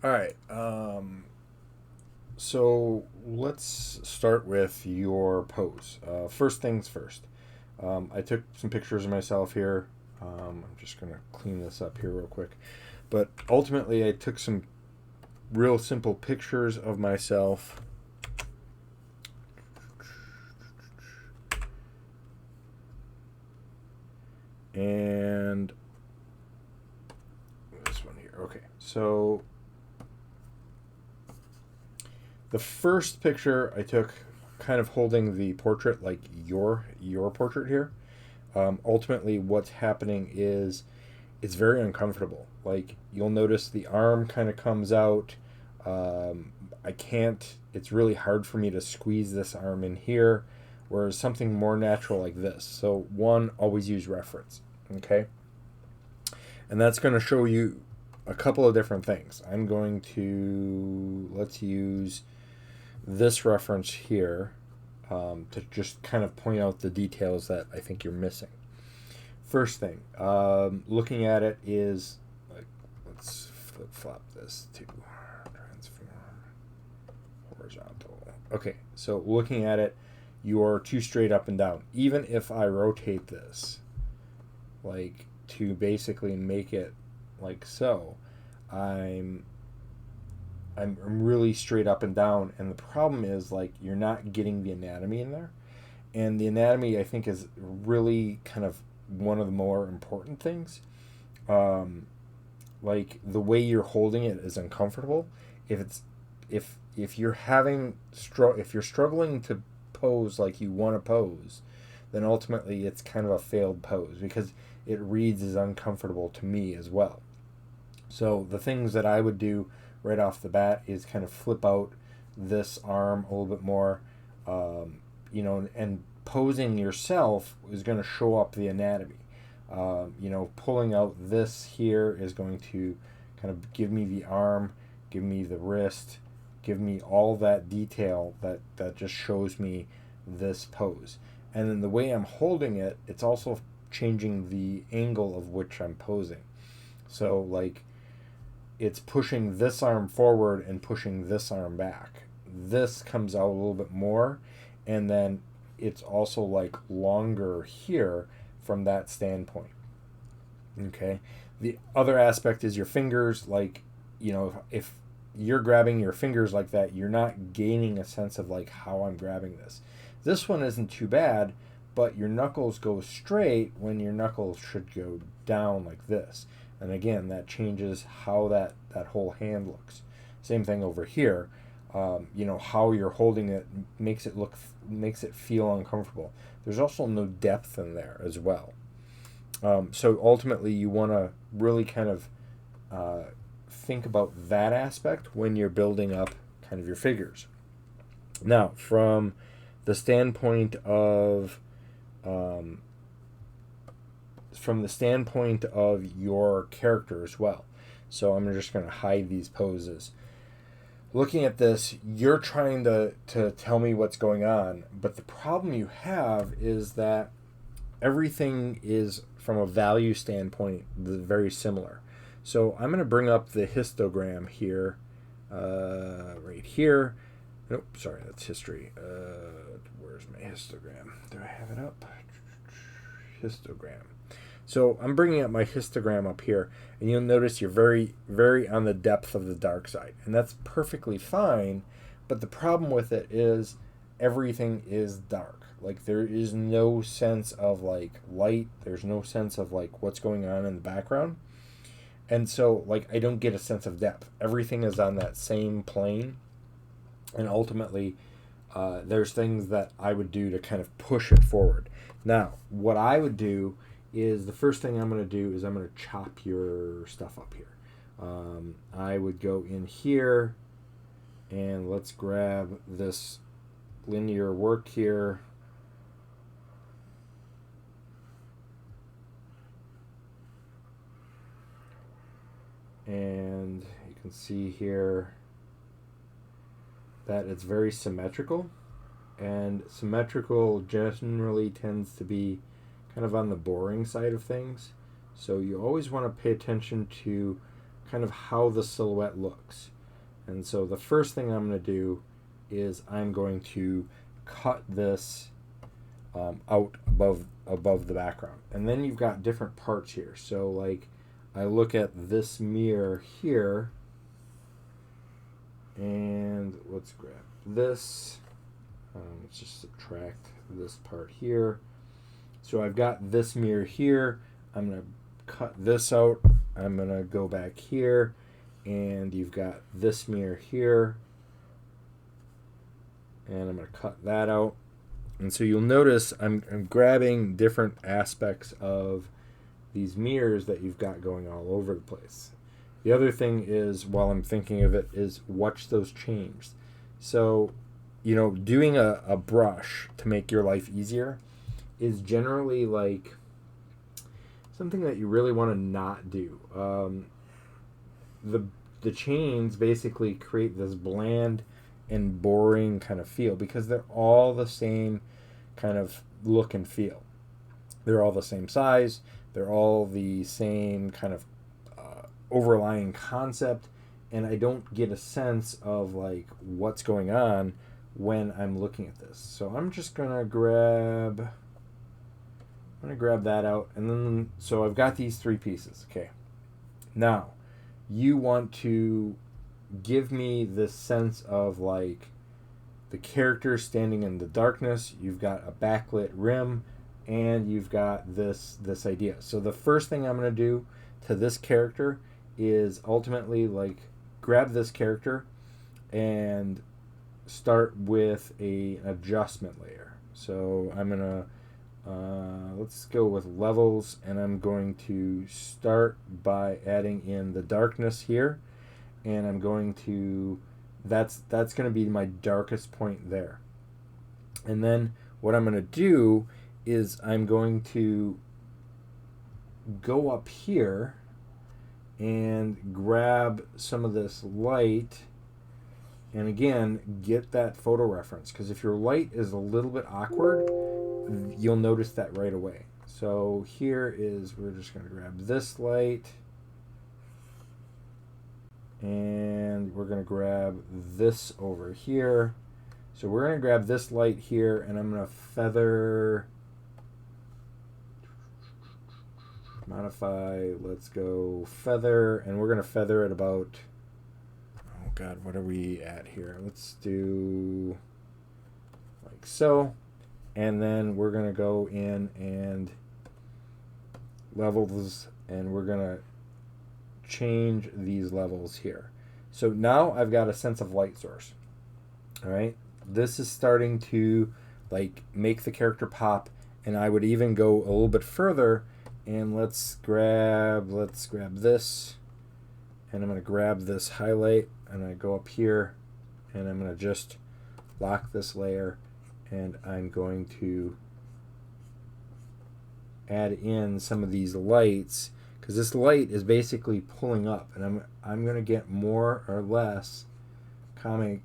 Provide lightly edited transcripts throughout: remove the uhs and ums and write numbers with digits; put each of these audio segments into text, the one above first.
All right. So let's start with your pose. First things first. I took some pictures of myself here. I'm just going to clean this up here real quick. But ultimately, I took some real simple pictures of myself. And this one here. Okay. So the first picture I took kind of holding the portrait like your portrait here. Ultimately, what's happening is it's very uncomfortable. Like you'll notice the arm kind of comes out. I can't. It's really hard for me to squeeze this arm in here, whereas something more natural like this. So one, always use reference. Okay, and that's going to show you a couple of different things. I'm going to let's use this reference here to just kind of point out the details that I think you're missing. First thing, looking at it is, like, let's flip flop this to transform horizontal. Okay, so looking at it, you're too straight up and down. Even if I rotate this, like to basically make it like so, I'm I'm really straight up and down, and the problem is like you're not getting the anatomy in there, and the anatomy I think is really kind of one of the more important things. Um, like the way you're holding it is uncomfortable. If it's if you're if you're struggling to pose like you want to pose, then ultimately it's kind of a failed pose because it reads as uncomfortable to me as well. So the things that I would do right off the bat is kind of flip out this arm a little bit more, and posing yourself is going to show up the anatomy. Pulling out this here is going to kind of give me the arm, give me the wrist, give me all that detail that just shows me this pose. And then the way I'm holding it, it's also changing the angle of which I'm posing. So like it's pushing this arm forward and pushing this arm back. This comes out a little bit more, and then it's also like longer here from that standpoint. Okay. The other aspect is your fingers. Like, if you're grabbing your fingers like that, you're not gaining a sense of like how I'm grabbing this. This one isn't too bad, but your knuckles go straight when your knuckles should go down like this. And again, that changes how that whole hand looks. Same thing over here. How you're holding it makes it feel uncomfortable. There's also no depth in there as well. So ultimately, you want to really kind of think about that aspect when you're building up kind of your figures. Now, from the standpoint of your character as well. So I'm just going to hide these poses. Looking at this, you're trying to tell me what's going on, but the problem you have is that everything is, from a value standpoint, very similar. So I'm going to bring up the histogram here, right here. Nope, sorry, that's history. Where's my histogram? Do I have it up? Histogram. So I'm bringing up my histogram up here, and you'll notice you're very, very on the depth of the dark side, and that's perfectly fine. But the problem with it is everything is dark. Like there is no sense of like light. There's no sense of like what's going on in the background, and so like I don't get a sense of depth. Everything is on that same plane, and ultimately, there's things that I would do to kind of push it forward. Now, what I would do is the first thing I'm going to do is I'm going to chop your stuff up here. I would go in here and let's grab this linear work here. And you can see here that it's very symmetrical. And symmetrical generally tends to be kind of on the boring side of things. So you always want to pay attention to kind of how the silhouette looks. And so the first thing I'm going to do is I'm going to cut this out above the background. And then you've got different parts here. So like I look at this mirror here, and let's grab this. Let's just subtract this part here. So I've got this mirror here. I'm going to cut this out. I'm going to go back here, and you've got this mirror here. And I'm going to cut that out. And so you'll notice I'm grabbing different aspects of these mirrors that you've got going all over the place. The other thing is, while I'm thinking of it, is watch those change. So, you know, doing a brush to make your life easier is generally like something that you really want to not do. The chains basically create this bland and boring kind of feel because they're all the same kind of look and feel. They're all the same size. They're all the same kind of overlying concept, and I don't get a sense of like what's going on when I'm looking at this. So I'm just gonna grab that out, and then so I've got these three pieces. Okay, now you want to give me this sense of like the character standing in the darkness. You've got a backlit rim, and you've got this idea. So the first thing I'm going to do to this character is ultimately like grab this character and start with an adjustment layer. So I'm going to let's go with levels, and I'm going to start by adding in the darkness here, and I'm going to that's going to be my darkest point there. And then what I'm going to do is I'm going to go up here and grab some of this light, and again get that photo reference, because if your light is a little bit awkward, you'll notice that right away. So here is, we're just going to grab this light, and we're going to grab this over here. So we're going to grab this light here, and I'm going to feather, modify, let's go feather, and we're going to feather it about, oh god, what are we at here? Let's do like so. And then we're going to go in and levels, and we're going to change these levels here. So now I've got a sense of light source. All right, this is starting to like make the character pop, and I would even go a little bit further, and let's grab this, and I'm going to grab this highlight, and I go up here, and I'm going to just lock this layer, and I'm going to add in some of these lights, because this light is basically pulling up, and I'm going to get more or less kind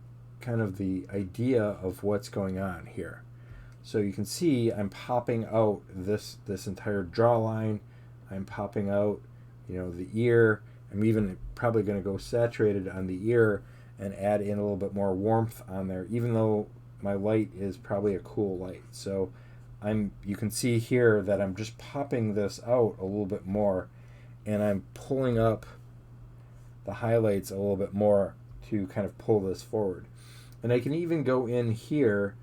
of the idea of what's going on here. So you can see I'm popping out this entire jawline. I'm popping out, you know, the ear. I'm even probably going to go saturated on the ear and add in a little bit more warmth on there, even though my light is probably a cool light. So you can see here that I'm just popping this out a little bit more, and I'm pulling up the highlights a little bit more to kind of pull this forward. And I can even go in here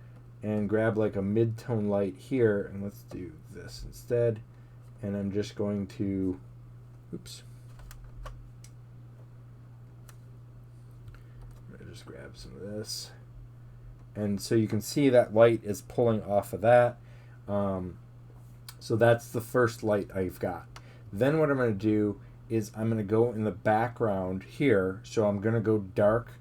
and grab like a mid-tone light here, and let's do this instead. And I'm just going to, oops. I'm going to just grab some of this. And so you can see that light is pulling off of that. So that's the first light I've got. Then what I'm going to do is I'm going to go in the background here. So I'm going to go dark.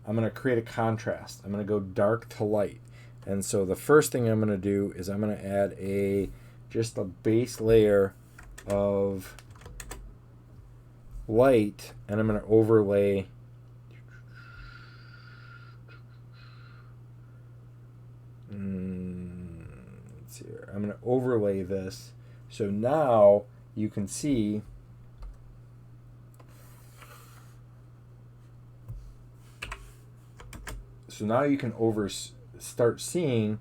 I'm going to create a contrast. I'm going to go dark to light. And so the first thing I'm going to do is I'm going to add just a base layer of light, and I'm going to overlay let's see here. I'm going to overlay this. So now you can see So now you can start seeing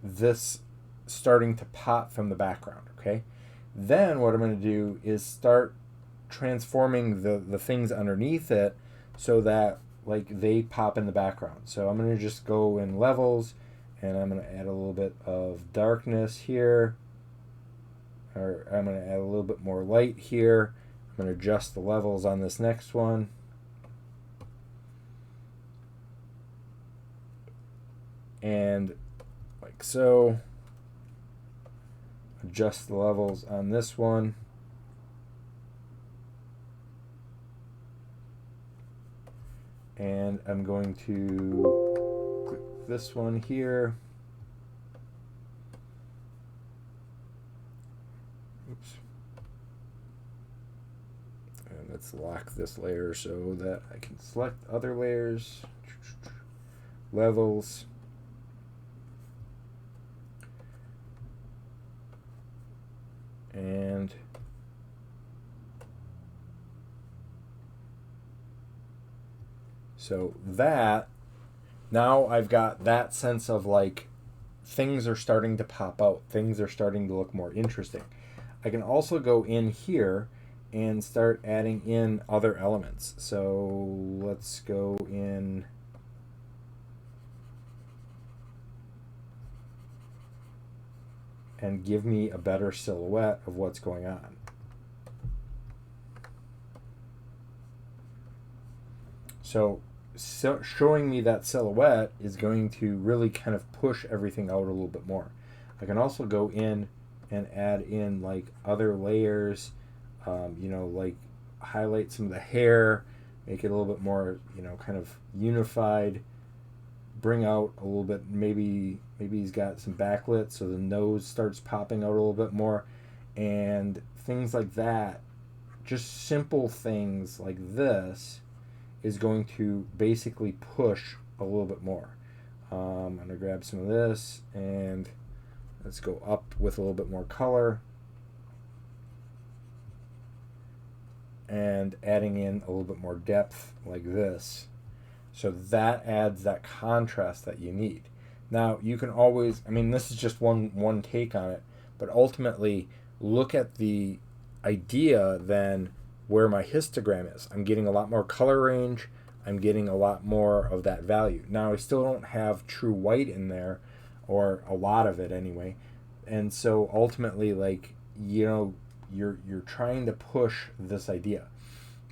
this starting to pop from the background, okay? Then what I'm going to do is start transforming the things underneath it so that like they pop in the background. So I'm going to just go in levels, and I'm going to add a little bit of darkness here, or I'm going to add a little bit more light here. I'm going to adjust the levels on this next one. And like so. Adjust the levels on this one. And I'm going to click this one here. Oops. And let's lock this layer so that I can select other layers. Levels. And so that, now I've got that sense of like things are starting to pop out, things are starting to look more interesting. I can also go in here and start adding in other elements. So let's go in and give me a better silhouette of what's going on. So showing me that silhouette is going to really kind of push everything out a little bit more. I can also go in and add in like other layers, you know, like highlight some of the hair, make it a little bit more, you know, kind of unified, bring out a little bit, maybe he's got some backlit so the nose starts popping out a little bit more, and things like that. Just simple things like this is going to basically push a little bit more. I'm going to grab some of this and let's go up with a little bit more color, and adding in a little bit more depth like this. So that adds that contrast that you need. Now you can always, I mean, this is just one take on it, but ultimately look at the idea then where my histogram is. I'm getting a lot more color range. I'm getting a lot more of that value. Now I still don't have true white in there, or a lot of it anyway. And so ultimately, like, you know, you're trying to push this idea.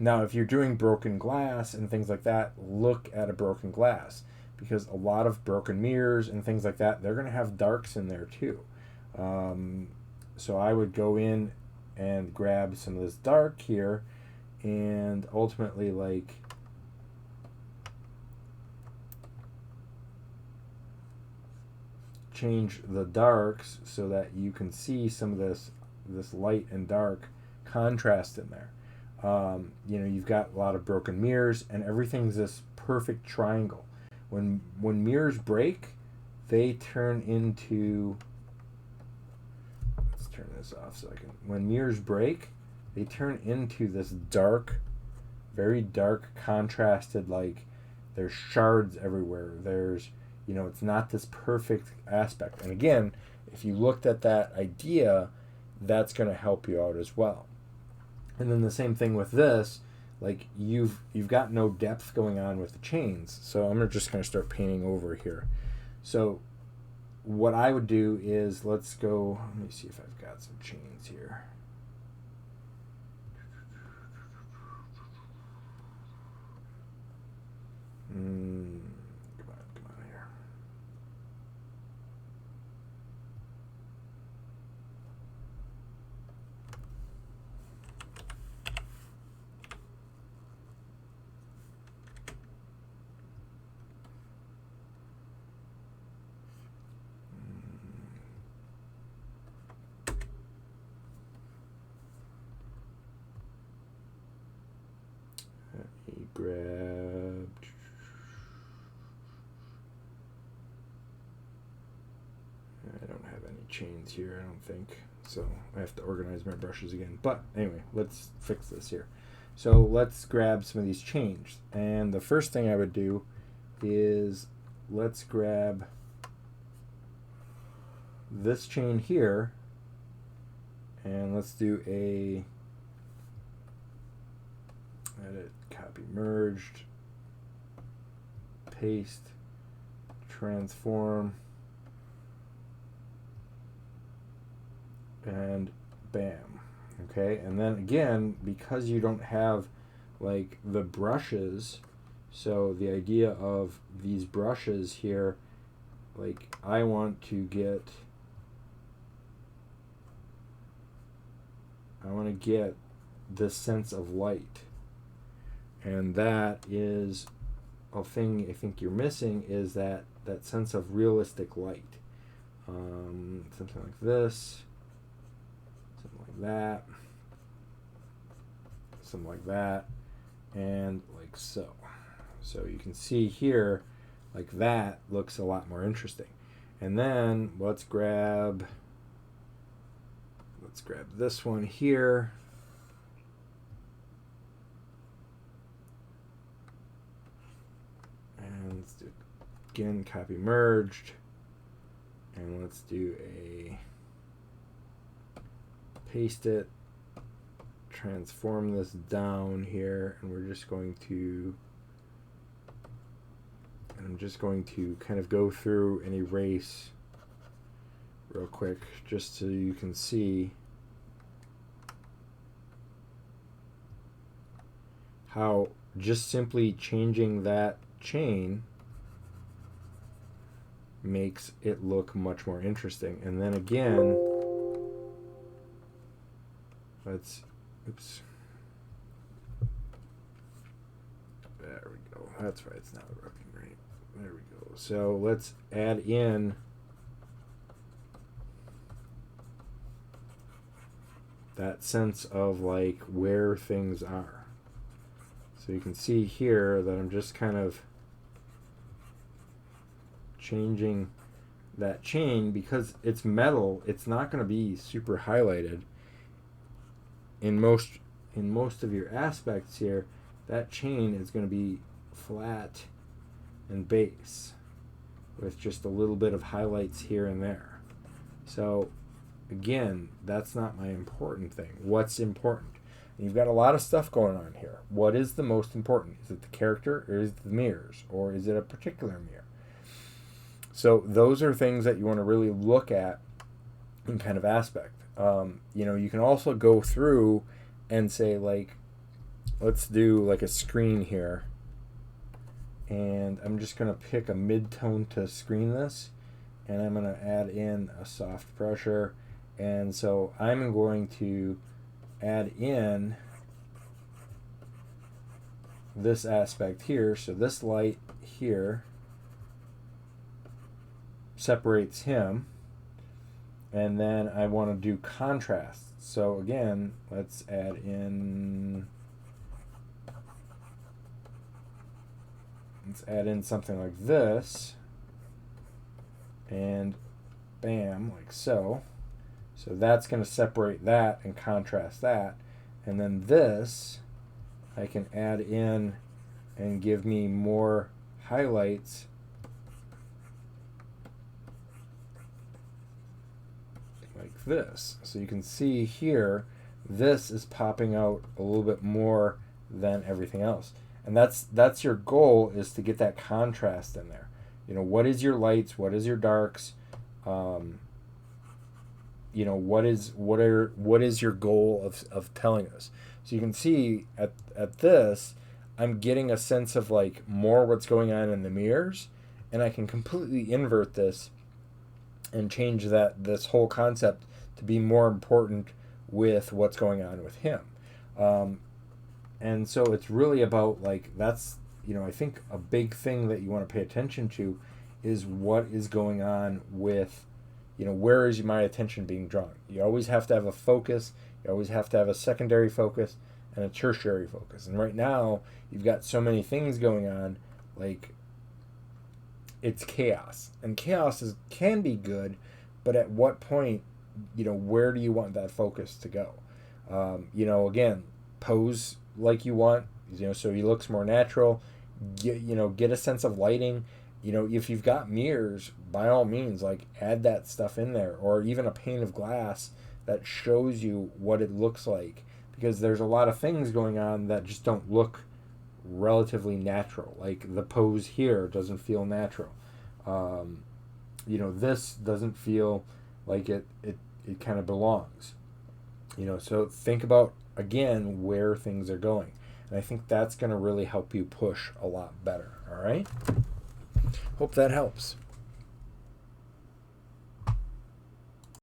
Now, if you're doing broken glass and things like that, look at a broken glass, because a lot of broken mirrors and things like that, they're going to have darks in there too. So I would go in and grab some of this dark here, and ultimately, like, change the darks so that you can see some of this light and dark contrast in there. You know, you've got a lot of broken mirrors, and everything's this perfect triangle. When mirrors break, they turn into, let's turn this off so I can, when mirrors break, they turn into this dark, very dark, contrasted, like, there's shards everywhere. There's, you know, it's not this perfect aspect. And again, if you looked at that idea, that's going to help you out as well. And then the same thing with this, like, you've got no depth going on with the chains. So I'm just going to start painting over here. So what I would do is, let's go, let me see if I've got some chains here. Come on here. Grab. I don't have any chains here, I don't think. So I have to organize my brushes again. But anyway, let's fix this here. So let's grab some of these chains. And the first thing I would do is let's grab this chain here, and let's do a edit, copy, merged, paste, transform, and bam. Okay, and then again, because you don't have like the brushes, so the idea of these brushes here, like I want to get this sense of light, and that is a thing I think you're missing, is that sense of realistic light. Something like this, something like that, something like that, and like so. So you can see here, like that looks a lot more interesting. And then let's grab this one here. And let's do, again, copy, merged. And let's do a paste it, transform this down here, and we're just going to, and I'm just going to kind of go through and erase real quick just so you can see how just simply changing that chain makes it look much more interesting. And then again, let's, oops, there we go, that's right, it's not working right, there we go. So let's add in that sense of like where things are. So you can see here that I'm just kind of changing that chain, because it's metal, it's not going to be super highlighted. In most of your aspects here, that chain is going to be flat and base with just a little bit of highlights here and there. So again, that's not my important thing. What's important? You've got a lot of stuff going on here. What is the most important? Is it the character, or is it the mirrors, or is it a particular mirror? So those are things that you want to really look at in kind of aspect. You know, you can also go through and say, like, let's do like a screen here, and I'm just going to pick a mid-tone to screen this, and I'm going to add in a soft pressure, and so I'm going to add in this aspect here. So this light here separates him, and then I want to do contrast. So again, let's add in something like this, and bam, like so. So that's going to separate that and contrast that. And then this, I can add in and give me more highlights like this. So you can see here, this is popping out a little bit more than everything else. And that's your goal, is to get that contrast in there. You know, what is your lights? What is your darks? You know, what is your goal of telling us? So you can see at this, I'm getting a sense of like more what's going on in the mirrors, and I can completely invert this and change this whole concept to be more important with what's going on with him. And so it's really about, like, that's, you know, I think a big thing that you want to pay attention to is what is going on with, you know, where is my attention being drawn? You always have to have a focus. You always have to have a secondary focus and a tertiary focus. And right now, you've got so many things going on, like, it's chaos. And chaos can be good, but at what point, you know, where do you want that focus to go? You know, again, pose like you want, you know, so he looks more natural. get a sense of lighting. If you've got mirrors, by all means, like, add that stuff in there, or even a pane of glass that shows you what it looks like, because there's a lot of things going on that just don't look relatively natural. Like the pose here doesn't feel natural. This doesn't feel like it kind of belongs. So think about, again, where things are going. And I think that's going to really help you push a lot better. All right? Hope that helps.